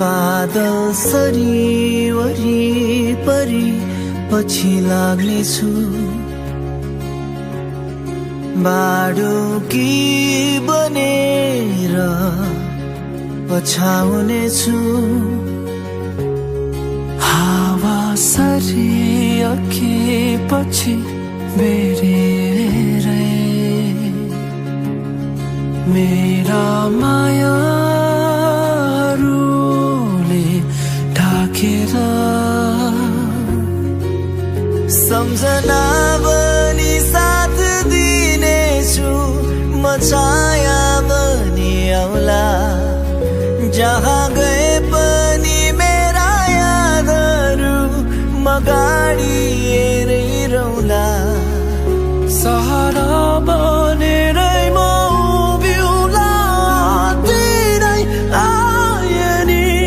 बादल सरी वरिपरि पछि लाग्नेछु बाडुकी बनेर पछाउनेछु हावा सरी अघिपछि बेरेरै मेरा मायाहरूले ढाकेर सम्झना बनी साथ दिनेछु म